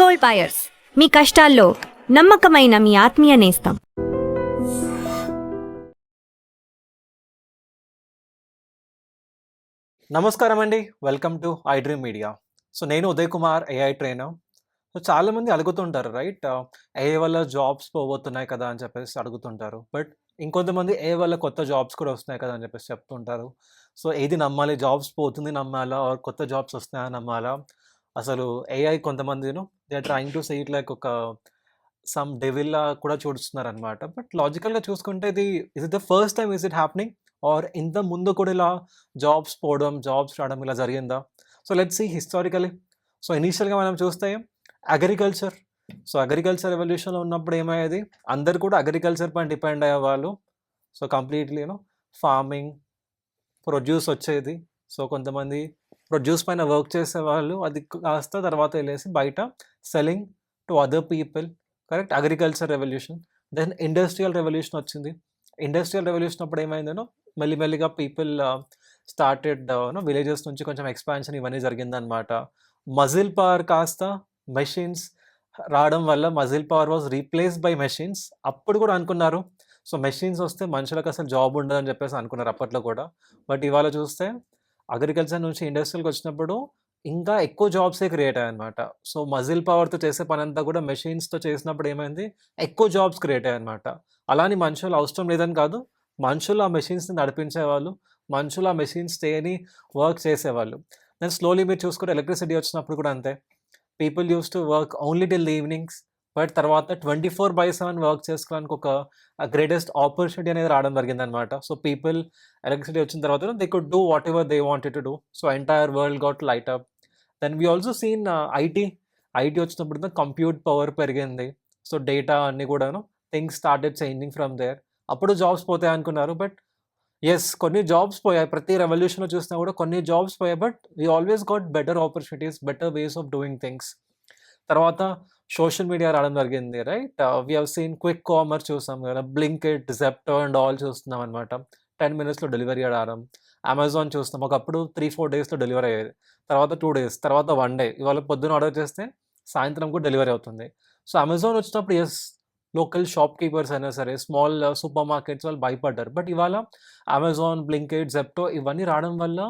Gold buyers, మీ కష్టాల్లో నమ్మకమైన మీ ఆత్మీయ నేస్తం. నమస్కారం అండి, welcome to iDream media. So నేను Uday Kumar, AI trainer. So చాలామంది అడుగుతుంటారు రైట్, ఏఐ వల్ల జాబ్స్ పోబోతున్నాయి కదా అని చెప్పేసి అడుగుతుంటారు. బట్ ఇంకొంతమంది ఏఐ వల్ల కొత్త జాబ్స్ కూడా వస్తున్నాయి కదా అని చెప్పేసి చెప్తుంటారు. సో ఏది నమ్మాలి, జాబ్స్ పోతుంది నమ్మాలా ఆర్ కొత్త జాబ్స్ వస్తున్నాయని నమ్మాలా? అసలు ఏఐ కొంతమందిను they are trying to say it like ఒక సమ్ డెవిల్‌లా కూడా చూస్తున్నారనమాట. బట్ లాజికల్‌గా చూసుకుంటే is it the first time is it happening? Or ఇంత ముందు కూడా ఇలా జాబ్స్ పోవడం, జాబ్స్ రావడం ఇలా జరిగిందా? So let's see historically. So ఇనీషియల్‌గా మనం చూస్తే అగ్రికల్చర్. సో అగ్రికల్చర్ రెవల్యూషన్‌లో ఉన్నప్పుడు ఏమయ్యేది? అందరూ కూడా అగ్రికల్చర్ పైన డిపెండ్ అయ్యేవాళ్ళు. సో కంప్లీట్‌లీ ఫార్మింగ్, ప్రొడ్యూస్ వచ్చేది. సో కొంతమంది ప్రొడ్యూస్ పైన వర్క్ చేసేవాళ్ళు. అది కాస్త తర్వాత వెళ్ళేసి బయట selling to other people. Correct, agriculture revolution. Then industrial revolution వచ్చింది. ఇండస్ట్రియల్ రెవల్యూషన్ అప్పుడు ఏమైందనో మెల్లిమెల్లిగా పీపుల్ స్టార్టెడ్ విలేజెస్ నుంచి కొంచెం ఎక్స్పాన్షన్ ఇవన్నీ జరిగిందనమాట. మజిల్ పవర్ కాస్త మెషిన్స్ రావడం వల్ల muscle power was replaced by machines. అప్పుడు కూడా అనుకున్నారు సో మెషిన్స్ వస్తే మనుషులకు అసలు జాబ్ ఉండదని చెప్పేసి అనుకున్నారు అప్పట్లో కూడా. బట్ ఇవాళ చూస్తే అగ్రికల్చర్ నుంచి ఇండస్ట్రియల్కి వచ్చినప్పుడు ఇంకా ఎక్కువ జాబ్సే క్రియేట్ అయ్యాయన్నమాట. సో మజిల్ పవర్తో చేసే పనంతా కూడా మెషిన్స్తో చేసినప్పుడు ఏమైంది, ఎక్కువ జాబ్స్ క్రియేట్ అయ్యాయన్నమాట. అలాని మనుషులు అవసరం లేదని కాదు, మనుషులు ఆ మెషిన్స్ని నడిపించేవాళ్ళు, మనుషులు ఆ మెషిన్స్ చేయని వర్క్ చేసేవాళ్ళు. దెన్ స్లోలీ మీరు చూసుకుంటే ఎలక్ట్రిసిటీ వచ్చినప్పుడు కూడా అంతే. People use to work only till evenings. But తర్వాత 24/7 వర్క్ చేసుకోవడానికి ఒక గ్రేటెస్ట్ ఆపర్చునిటీ అనేది రావడం జరిగిందనమాట. సో పీపుల్ ఎలక్ట్రిసిటీ వచ్చిన తర్వాత they could do whatever they wanted to do. So entire world got light up. Then we also seen IT వచ్చినప్పుడు compute power పెరిగింది. సో డేటా అన్నీ కూడాను things started changing from there. అప్పుడు jobs పోతాయి అనుకున్నారు. But yes, కొన్ని jobs పోయాయి. ప్రతి రెవల్యూషన్లో చూసినా కూడా కొన్ని జాబ్స్ పోయాయి. But we always got better opportunities, better ways of doing things. తర్వాత సోషల్ మీడియా రావడం జరిగింది right. We have scene quick commerce చూసాం కదా, బ్లింకిట్, జెప్టో అండ్ ఆల్ చూస్తున్నాం అనమాట. 10 minutesలో డెలివరీ రావడం. అమెజాన్ చూస్తాం, ఒకప్పుడు 3-4 daysలో డెలివరీ అయ్యేది. తర్వాత 2 days, తర్వాత 1 day. ఇవాళ పొద్దున ఆర్డర్ చేస్తే సాయంత్రం కూడా డెలివరీ అవుతుంది. సో అమెజాన్ వచ్చినప్పుడు ఎస్, లోకల్ షాప్ కీపర్స్ అయినా సరే, స్మాల్ సూపర్ మార్కెట్స్ వాళ్ళు భయపడ్డారు. బట్ ఇవాళ అమెజాన్, బ్లింకిట్, జెప్టో ఇవన్నీ రావడం వల్ల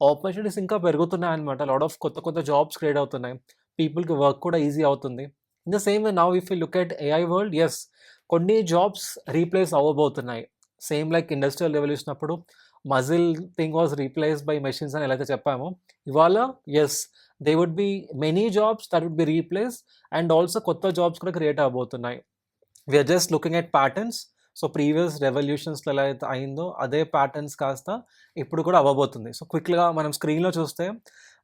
ఆపర్చునిటీస్ ఇంకా పెరుగుతున్నాయి అనమాట. లాట్ ఆఫ్ కొత్త కొత్త జాబ్స్ క్రియేట్ అవుతున్నాయి. పీపుల్కి వర్క్ కూడా ఈజీ అవుతుంది. In the same way now if you look at AI world, yes, కొన్ని జాబ్స్ రీప్లేస్ అవ్వబోతున్నాయి. సేమ్ లైక్ ఇండస్ట్రియల్ రెవల్యూషన్ అప్పుడు muscle thing was replaced by machines అని ఎలా అయితే చెప్పామో, ఇవాళ yes, they would be many jobs that would be replace and also కొత్త jobs కూడా క్రియేట్ అవబోతున్నాయి. We're just looking at patterns. So previous రెవల్యూషన్స్లో ఎలా అయితే అయిందో అదే ప్యాటర్న్స్ కాస్త ఇప్పుడు కూడా అవ్వబోతుంది. సో క్విక్గా మనం స్క్రీన్లో చూస్తే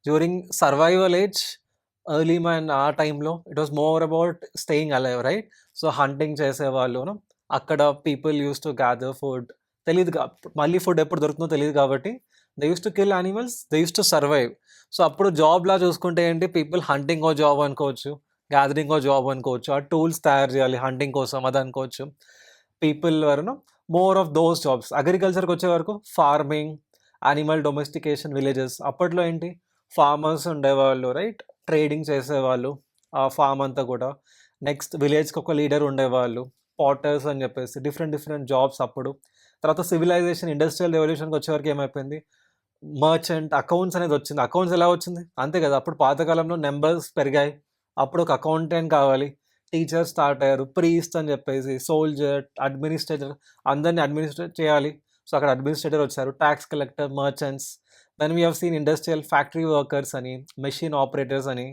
during survival age, early man ఆ టైంలో it was more about staying alive right. So hunting చేసేవాళ్ళు, అక్కడ people use to gather food. తెలియదు, మళ్ళీ ఫుడ్ ఎప్పుడు దొరుకుతుందో తెలియదు కాబట్టి they use to kill animals, they use to survive. So అప్పుడు జాబ్లా చూసుకుంటే ఏంటి, పీపుల్ హంటింగ్ ఓ జాబ్ అనుకోవచ్చు, గ్యాదరింగ్ ఓ జాబ్ అనుకోవచ్చు, ఆ టూల్స్ తయారు చేయాలి హంటింగ్ కోసం అది అనుకోవచ్చు. People were more of those jobs. అగ్రికల్చర్కి వచ్చే వరకు ఫార్మింగ్, యానిమల్ డొమెస్టికేషన్, విలేజెస్. అప్పట్లో ఏంటి, ఫార్మర్స్ ఉండేవాళ్ళు రైట్, ట్రేడింగ్ చేసేవాళ్ళు ఆ ఫామ్ అంతా కూడా. నెక్స్ట్ విలేజ్కి ఒక లీడర్ ఉండేవాళ్ళు, పాటర్స్ అని చెప్పేసి డిఫరెంట్ జాబ్స్ అప్పుడు. తర్వాత సివిలైజేషన్, ఇండస్ట్రియల్ రెవల్యూషన్కి వచ్చేవరకు ఏమైపోయింది, మర్చెంట్, అకౌంట్స్ అనేది వచ్చింది. అకౌంట్స్ ఎలా వచ్చింది, అంతే కదా, అప్పుడు పాతకాలంలో నెంబర్స్ పెరిగాయి. అప్పుడు ఒక అకౌంటెంట్ కావాలి, టీచర్ స్టార్ట్ అయ్యారు, ప్రీస్ట్ అని చెప్పేసి, సోల్జర్, అడ్మినిస్ట్రేటర్, అందరినీ అడ్మినిస్ట్రేట్ చేయాలి. సో అక్కడ అడ్మినిస్ట్రేటర్ వచ్చారు, tax collector, merchants. Then we have seen industrial factory workers అని, మెషిన్ ఆపరేటర్స్ అని,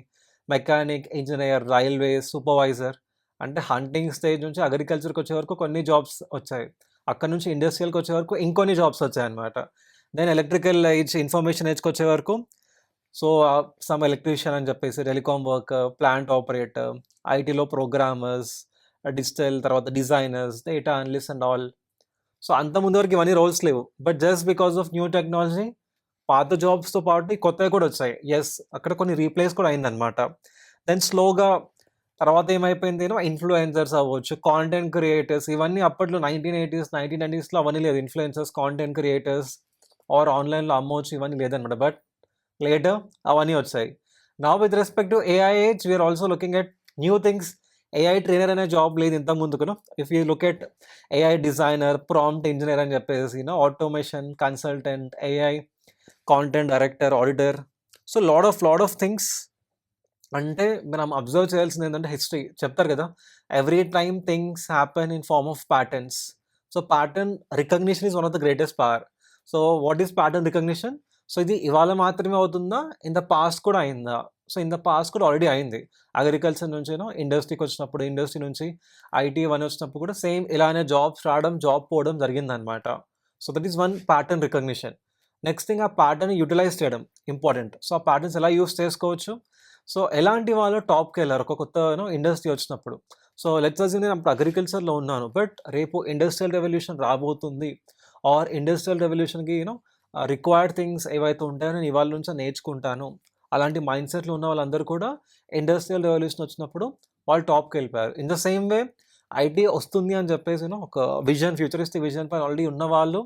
మెకానిక్, ఇంజనీర్, రైల్వేస్, సూపర్వైజర్. అంటే హంటింగ్ స్టేజ్ నుంచి అగ్రికల్చర్కి వచ్చే వరకు కొన్ని జాబ్స్ వచ్చాయి. అక్కడ నుంచి ఇండస్ట్రియల్కి వచ్చే వరకు ఇంకొన్ని జాబ్స్ వచ్చాయన్నమాట. దెన్ ఎలక్ట్రికల్ ఏజ్, ఇన్ఫర్మేషన్ ఏజ్కి వచ్చే వరకు సో సమ్ ఎలక్ట్రీషియన్ అని చెప్పేసి, టెలికామ్ వర్కర్, ప్లాంట్ ఆపరేటర్, ఐటీలో ప్రోగ్రామర్స్, డిజిటల్, తర్వాత designers, data analyst and all. So అంత ముందు వరకు ఇవన్నీ రోల్స్ లేవు. But just because of new technology పాత జాబ్స్తో పాటు కొత్తవి కూడా వచ్చాయి. ఎస్, అక్కడ కొన్ని రీప్లేస్ కూడా అయిందనమాట. దెన్ స్లోగా తర్వాత ఏమైపోయింది, ఇన్ఫ్లుయెన్సర్స్ అవ్వచ్చు, కాంటెంట్ క్రియేటర్స్. ఇవన్నీ అప్పట్లో 1980s, 1990sలో అవన్నీ లేదు. ఇన్ఫ్లుయెన్సర్స్, కాంటెంట్ క్రియేటర్స్ ఆర్ ఆన్లైన్లో అమ్మవచ్చు ఇవన్నీ లేదనమాట. బట్ లేటర్ అవన్నీ వచ్చాయి. Now with respect to AI age we're also looking at new things. AI trainer అనే జాబ్ లేదు ఇంతకు ముందుకును. If you look at AI designer, prompt engineer అని చెప్పేసి, automation consultant, AI content director, auditor. So lot of things. అంటే మనం observe చేయాల్సింది ఏంటంటే హిస్టరీ చెప్తారు కదా, every time things happen in form of patterns. So pattern recognition is one of the greatest power. So what is pattern recognition? So ఇది ఇవాళ మాత్రమే అవుతుందా, ఇన్ ద పాస్ట్ కూడా అయిందా? సో ఇన్ ద పాస్ట్ కూడా already అయింది. Agriculture నుంచి ఇండస్ట్రీకి వచ్చినప్పుడు, ఇండస్ట్రీ నుంచి ఐటీ వన్ వచ్చినప్పుడు కూడా సేమ్ ఇలానే జాబ్స్ రావడం, జాబ్ పోవడం జరిగిందనమాట. So that is one pattern recognition. Next thing, ఆ ప్యాటర్న్ యూటిలైజ్ చేయడం ఇంపార్టెంట్. సో ఆ ప్యాటర్న్స్ ఎలా యూస్ చేసుకోవచ్చు? సో ఎలాంటి వాళ్ళు టాప్కి వెళ్ళారు ఒక కొత్త ఇండస్ట్రీ వచ్చినప్పుడు? సో లెట్స్ అజ్యూమ్ నేను అప్పుడు అగ్రికల్చర్లో ఉన్నాను, బట్ రేపు ఇండస్ట్రియల్ రెవల్యూషన్ రాబోతుంది, ఆర్ ఇండస్ట్రియల్ రెవల్యూషన్కి రిక్వైర్డ్ థింగ్స్ ఏవైతే ఉంటాయో నేను ఇవాళ నుంచే నేర్చుకుంటాను. అలాంటి మైండ్ సెట్లో ఉన్న వాళ్ళందరూ కూడా ఇండస్ట్రియల్ రెవల్యూషన్ వచ్చినప్పుడు వాళ్ళు టాప్కి వెళ్ళిపోయారు. In the same way IT వస్తుంది అని చెప్పేసి ఒక విజన్, ఫ్యూచరిస్టిక్ విజన్ పైన ఆల్రెడీ ఉన్న వాళ్ళు,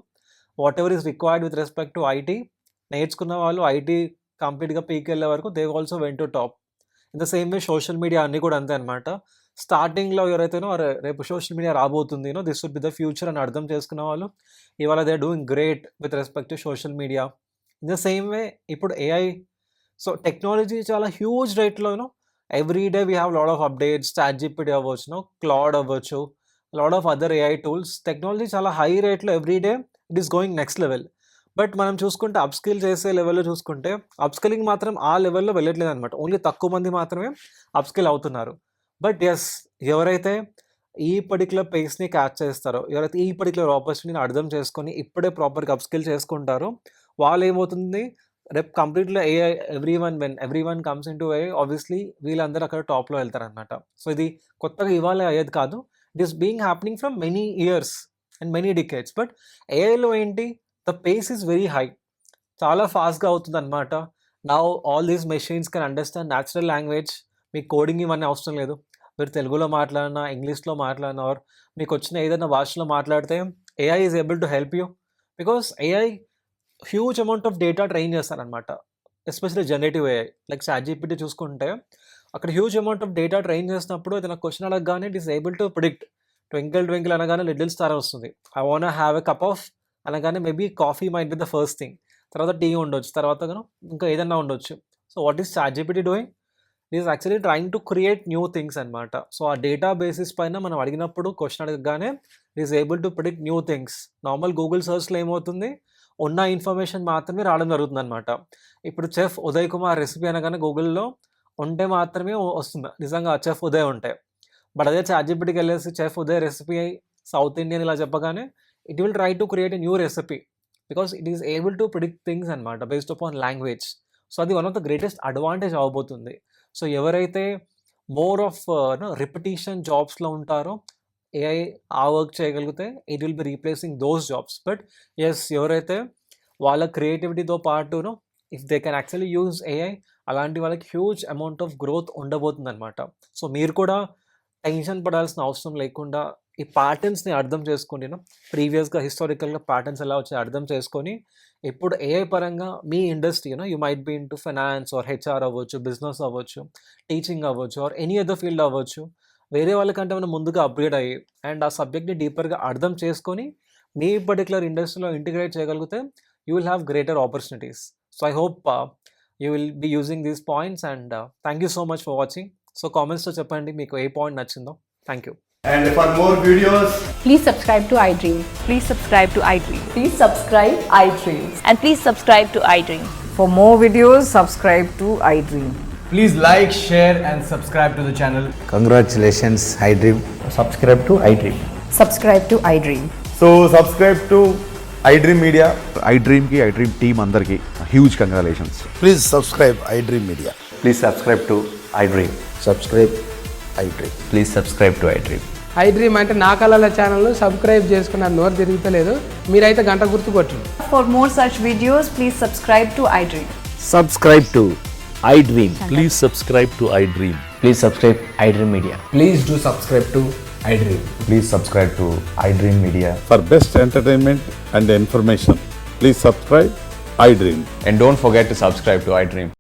whatever is required with respect to IT నేర్చుకున్న వాళ్ళు, ఐటీ కంప్లీట్గా పీక్ వెళ్ళే వరకు they also went to top. In the same way social media అన్నీ కూడా అంతే అనమాట. స్టార్టింగ్లో ఎవరైతేనో రేపు సోషల్ మీడియా రాబోతుంది, this would be the future అని అర్థం చేసుకున్న వాళ్ళు ఇవాళ they are doing great with respect to social media. In the same వే ఇప్పుడు ఏఐ. సో టెక్నాలజీ చాలా హ్యూజ్ రేట్లో every day we have lot of updates. ChatGPT అవ్వచ్చు, క్లౌడ్ అవ్వచ్చు, lot of other AI tools. Technology చాలా high రేట్లో every day it is going next level. But మనం చూసుకుంటే upskill చేసే లెవెల్లో చూసుకుంటే అప్స్కిలింగ్ మాత్రం ఆ లెవెల్లో వెళ్ళట్లేదు అనమాట. ఓన్లీ తక్కువ మంది మాత్రమే అప్స్కిల్ అవుతున్నారు. బట్ ఎస్, ఎవరైతే ఈ పర్టికులర్ పేస్ని క్యాచ్ చేస్తారో, ఎవరైతే ఈ పర్టికులర్ ఆపర్చునిటీని అర్థం చేసుకొని ఇప్పుడే ప్రాపర్గా అప్స్కిల్ చేసుకుంటారో, వాళ్ళు ఏమవుతుంది, రేపు కంప్లీట్గా AI every one comes in to AI, obviously వీళ్ళందరూ అక్కడ టాప్లో వెళ్తారనమాట. సో ఇది కొత్తగా ఇవాళ అయ్యేది కాదు. It is being happening from many years and many decades. But ఏఐలో ఏంటి, the pace is very high, చాలా ఫాస్ట్గా అవుతుంది అనమాట. Now all these machines can understand natural language. మీకు కోడింగ్ ఇవన్నీ అవసరం లేదు. మీరు తెలుగులో మాట్లాడినా, ఇంగ్లీష్లో మాట్లాడినా, ఆర్ మీకు వచ్చిన ఏదైనా భాషలో మాట్లాడితే AI is able to help you. Because AI huge amount of data train చేస్తారనమాట, especially generative AI. Like ChatGPT చూసుకుంటే అక్కడ huge amount of data train చేసినప్పుడు ఏదైనా క్వశ్చన్ అడగగానే ఇట్ ఈస్ ఏబుల్ టు ప్రిడిక్ట్. ట్వింకిల్ ట్వింకిల్ అనగానే లిటిల్ స్టార్ వస్తుంది. I want have a cup of అనగానే maybe coffee might be the first thing, తర్వాత టీ ఉండొచ్చు, తర్వాత ఇంకా ఏదైనా ఉండొచ్చు. So what is ChatGPT doing? It is actually trying to create new things అనమాట. సో ఆ డేటా బేసిస్ పైన మనం అడిగినప్పుడు క్వశ్చన్ అడగగానే it is able to predict new things. Normal Google సర్చ్లో ఏమవుతుంది, ఉన్న ఇన్ఫర్మేషన్ మాత్రమే రావడం జరుగుతుంది అనమాట. ఇప్పుడు చెఫ్ ఉదయ్ కుమార్ రెసిపీ అనగానే గూగుల్లో ఉంటే మాత్రమే వస్తుంది, నిజంగా చెఫ్ ఉదయ్ ఉంటాయి. బట్ అదే ChatGPTకి వెళ్ళేసి chef Uday recipe south Indian ఇలా చెప్పగానే it will try to create a new recipe, because it is able to predict things అనమాట బేస్డ్ అపాన్ లాంగ్వేజ్. సో అది one of the greatest advantage అవబోతుంది. సో ఎవరైతే మోర్ ఆఫ్ రిపిటీషన్ జాబ్స్లో ఉంటారో AI ఆ work చేయగలిగితే it will be replacing those jobs. But yes, ఎవరైతే వాళ్ళ క్రియేటివిటీతో పాటును if they can actually use AI, అలాంటి వాళ్ళకి హ్యూజ్ అమౌంట్ ఆఫ్ గ్రోత్ ఉండబోతుంది అనమాట. సో మీరు కూడా టెన్షన్ పడాల్సిన అవసరం లేకుండా ఈ ప్యాటర్న్స్ని అర్థం చేసుకుని, ప్రీవియస్గా హిస్టారికల్గా ప్యాటర్న్స్ ఎలా వచ్చాయి అర్థం చేసుకొని, ఇప్పుడు ఏఐ పరంగా మీ industry you might be in to finance or HR అవ్వచ్చు, బిజినెస్ అవ్వచ్చు, టీచింగ్ అవ్వచ్చు, ఆర్ ఎనీ అదర్ ఫీల్డ్ అవ్వచ్చు, వేరే వాళ్ళకంటే మనం ముందుగా అప్గ్రేడ్ అయ్యి అండ్ ఆ సబ్జెక్ట్ని డీపర్గా అర్థం చేసుకొని మీ పర్టికులర్ ఇండస్ట్రీలో ఇంటిగ్రేట్ చేయగలిగితే you will have greater opportunities. So I hope you will be using these points and thank you so much for watching. So కామెంట్స్లో చెప్పండి మీకు ఏ పాయింట్ నచ్చిందో. Thank you. And for more videos, Please subscribe to iDream. Please subscribe to iDream. Please subscribe iDream. And please subscribe to iDream. For more videos, subscribe to iDream. please like, share and subscribe to the channel. Congratulations, iDream. Subscribe to iDream. Subscribe to iDream. So subscribe to iDream Media. iDream ki iDream team andarki huge congratulations. Please subscribe iDream Media. Please subscribe to iDream. Subscribe iDream. Please subscribe to iDream. iDream అంటే నా కళల channel subscribe చేసుకున్న నోరు తిరుగుతలేదు, మీరైతే గంట గుర్తు కొట్టండి. For more such videos, please subscribe to iDream. Subscribe to iDream. Please subscribe to iDream. Please subscribe iDream Media. Please do subscribe to iDream. Please subscribe to iDream Media. For best entertainment and information, please subscribe iDream. And don't forget to subscribe to iDream.